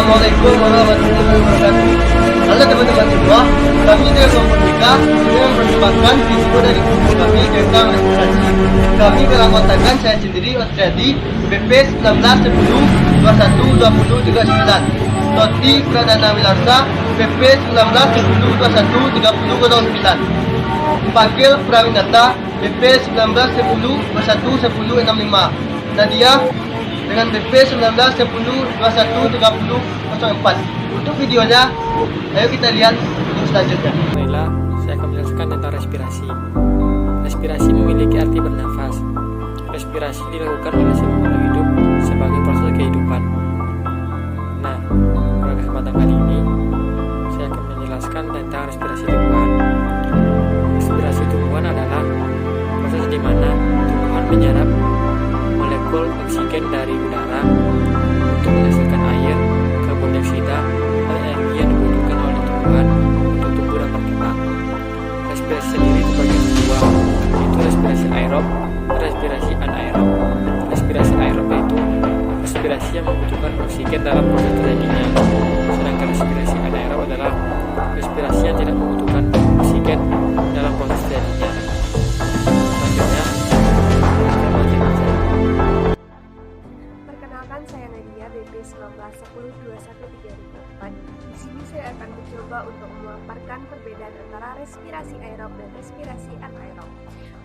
Assalamualaikum warahmatullahi wabarakatuh. Halo teman-teman semua, kami dari kelompok Mika yang mempersembahkan video dari kelompok kami tentang respirasi. Kami beranggotakan saya sendiri, Ostradi, BP 1910 21 20 39. Toti Pradana Wilarsa, BP 1910 21 30 09. Pakil Prawinata, BP 1910 21 10 65. Nadia dengan BP 19 10 21 30 04. Untuk videonya, ayo kita lihat video selanjutnya. Baiklah, saya akan menjelaskan tentang respirasi. Respirasi memiliki arti bernafas. Respirasi dilakukan oleh semua makhluk hidup sebagai proses kehidupan. Nah, pada kesempatan kali ini, saya akan menjelaskan tentang respirasi tumbuhan. Respirasi tumbuhan adalah proses di mana tumbuhan menyerap molekul oksigen dari udara untuk menghasilkan air, karbon dioksida, dan energi yang dibutuhkan oleh tumbuhan untuk tumbuh dan berkembang. Respirasi sendiri terbagi dua, yaitu respirasi aerob dan respirasi anaerob. Respirasi aerob yaitu respirasi yang membutuhkan oksigen dalam proses terjadinya, sedangkan respirasi anaerob adalah respirasi yang tidak membutuhkan oksigen dalam proses terjadinya. Selanjutnya, Perkenalkan, saya Nadia, BP 1910 21 3004. Di sini saya akan mencoba untuk memaparkan perbedaan antara respirasi aerob dan respirasi anaerob.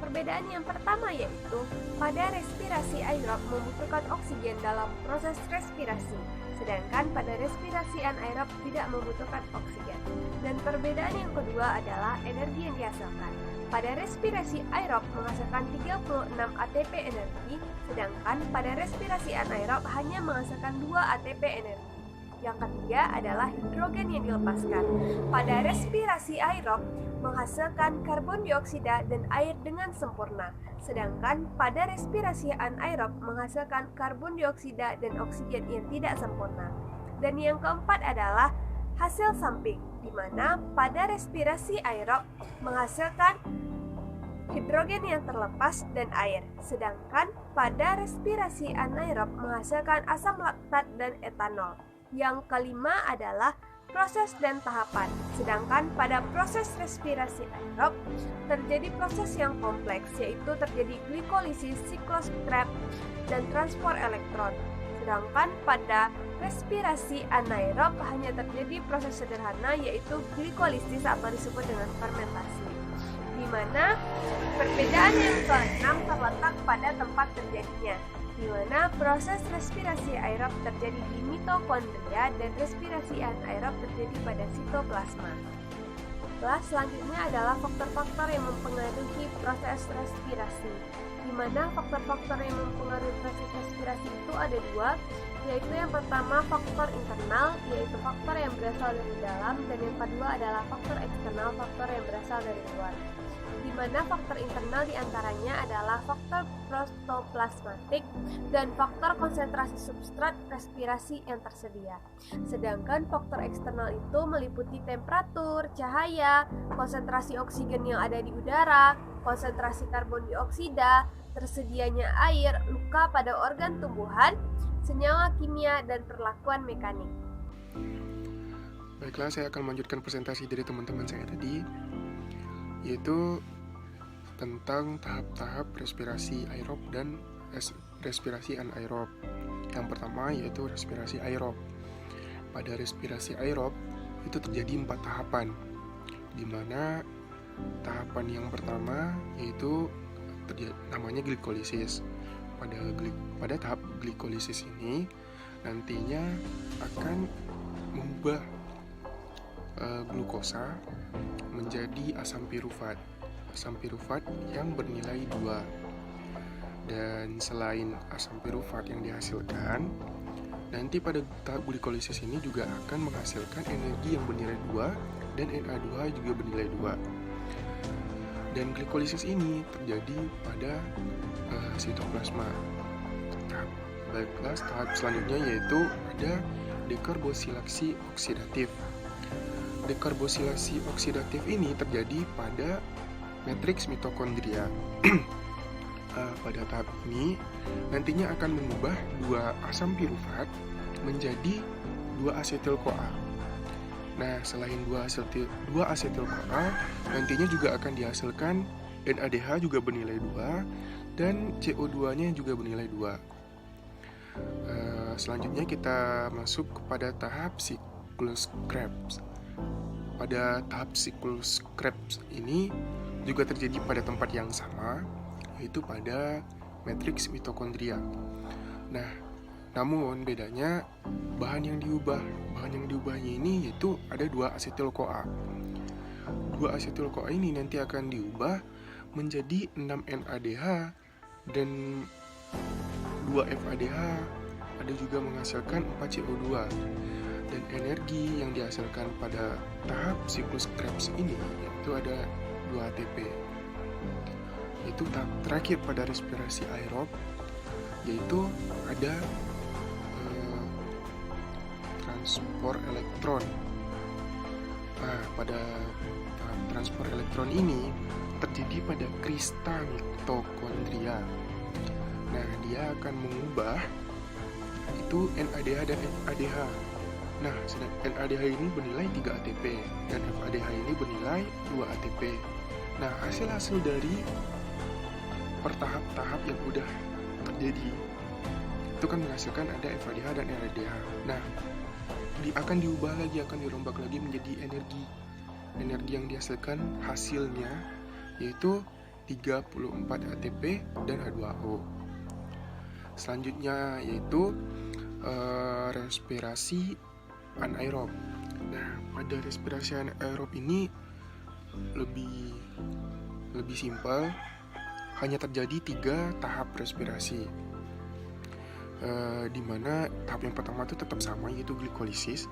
Perbedaan yang pertama yaitu pada respirasi aerob membutuhkan oksigen dalam proses respirasi, sedangkan pada respirasi anaerob tidak membutuhkan oksigen. Dan perbedaan yang kedua adalah energi yang dihasilkan. Pada respirasi aerob menghasilkan 36 ATP energi, sedangkan pada respirasi anaerob hanya menghasilkan 2 ATP energi. Yang ketiga adalah hidrogen yang dilepaskan. Pada respirasi aerob menghasilkan karbon dioksida dan air dengan sempurna, sedangkan pada respirasi anaerob menghasilkan karbon dioksida dan oksigen yang tidak sempurna. Dan yang keempat adalah hasil samping, di mana pada respirasi aerob menghasilkan hidrogen yang terlepas dan air, sedangkan pada respirasi anaerob menghasilkan asam laktat dan etanol. Yang kelima adalah proses dan tahapan, sedangkan pada proses respirasi aerob terjadi proses yang kompleks, yaitu terjadi glikolisis, siklus Krebs, dan transport elektron. Sedangkan pada respirasi anaerob hanya terjadi proses sederhana, yaitu glikolisis atau disebut dengan fermentasi. Di mana perbedaan yang keenam terletak pada tempat terjadinya, di mana proses respirasi aerob terjadi di mitokondria dan respirasi anaerob terjadi pada sitoplasma. Kelas selanjutnya adalah faktor-faktor yang mempengaruhi proses respirasi, di mana faktor-faktor yang mempengaruhi proses respirasi itu ada dua, yaitu yang pertama faktor internal, yaitu faktor yang berasal dari dalam, dan yang kedua adalah faktor eksternal, faktor yang berasal dari luar. Di mana faktor internal diantaranya adalah faktor protoplasmatik dan faktor konsentrasi substrat respirasi yang tersedia. Sedangkan faktor eksternal itu meliputi temperatur, cahaya, konsentrasi oksigen yang ada di udara, konsentrasi karbon dioksida, tersedianya air, luka pada organ tumbuhan, senyawa kimia, dan perlakuan mekanik. Baiklah, saya akan melanjutkan presentasi dari teman-teman saya tadi, yaitu tentang tahap-tahap respirasi aerob dan respirasi anaerob. Yang pertama yaitu respirasi aerob. Pada respirasi aerob itu terjadi 4 tahapan, di mana tahapan yang pertama yaitu namanya glikolisis. Pada tahap glikolisis ini nantinya akan mengubah glukosa menjadi asam pirufat yang bernilai 2. Dan selain asam pirufat yang dihasilkan, nanti pada tahap glikolisis ini juga akan menghasilkan energi yang bernilai 2 dan Na2 juga bernilai 2. Dan glikolisis ini terjadi pada sitoplasma. Baiklah, tahap selanjutnya yaitu ada dekarbosilasi oksidatif. Dekarbosilasi oksidatif ini terjadi pada matriks mitokondria. Pada tahap ini nantinya akan mengubah 2 asam pirufat menjadi 2 2-asetil-CoA. Nah, selain 2-asetil-CoA, nantinya juga akan dihasilkan NADH juga bernilai 2 dan CO2-nya juga bernilai 2. Selanjutnya kita masuk kepada tahap siklus Krebs. Pada tahap siklus Krebs ini juga terjadi pada tempat yang sama, yaitu pada matriks mitokondria. Nah, namun bedanya bahan yang diubahnya ini yaitu ada 2-asetil-CoA. 2-asetil-CoA ini nanti akan diubah menjadi 6 NADH dan 2 FADH, ada juga menghasilkan 4 CO2. Dan energi yang dihasilkan pada tahap siklus Krebs ini yaitu ada 2 ATP. Itu tahap terakhir pada respirasi aerob, yaitu ada transport elektron. Nah, pada tahap transport elektron ini terjadi pada kristal mitokondria. Nah, dia akan mengubah itu NADH dan FADH. Nah, NADH ini bernilai 3 ATP dan FADH ini bernilai 2 ATP. Nah, hasil-hasil dari pertahap-tahap yang udah terjadi itu kan menghasilkan ada FADH dan NADH. Nah, akan diubah lagi, akan dirombak lagi menjadi energi. Energi yang dihasilkan hasilnya yaitu 34 ATP dan H2O. Selanjutnya yaitu respirasi anaerob. Nah, pada respirasi anaerob ini lebih simpel, hanya terjadi 3 tahap respirasi. Di mana tahap yang pertama itu tetap sama, yaitu glikolisis.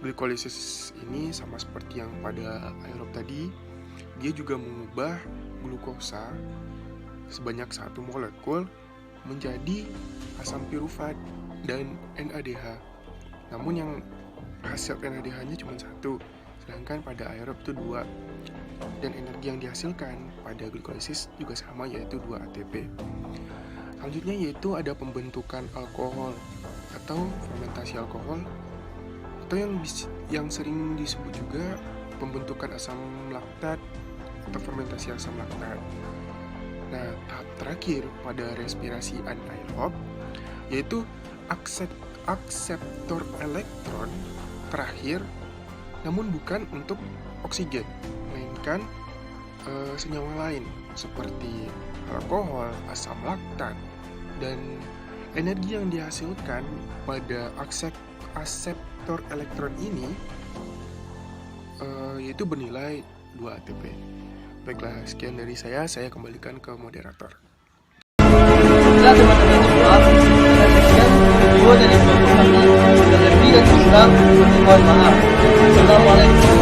Glikolisis ini sama seperti yang pada aerob tadi, dia juga mengubah glukosa sebanyak 1 molekul menjadi asam pirufat dan NADH. Namun yang hasil NADH-nya cuma 1, sedangkan pada aerob itu 2. Dan energi yang dihasilkan pada glikolisis juga sama, yaitu 2 ATP. Selanjutnya yaitu ada pembentukan alkohol atau fermentasi alkohol, atau yang sering disebut juga pembentukan asam laktat atau fermentasi asam laktat. Nah, tahap terakhir pada respirasi anaerob yaitu akseptor elektron terakhir, namun bukan untuk oksigen, melainkan senyawa lain seperti alkohol, asam laktat, dan energi yang dihasilkan pada akseptor elektron ini yaitu bernilai 2 ATP. Baiklah, sekian dari saya kembalikan ke moderator. Bila teman-teman semua, sekian video dari blog kami. Yang lebih dan kurang, mohon maaf. Assalamualaikum.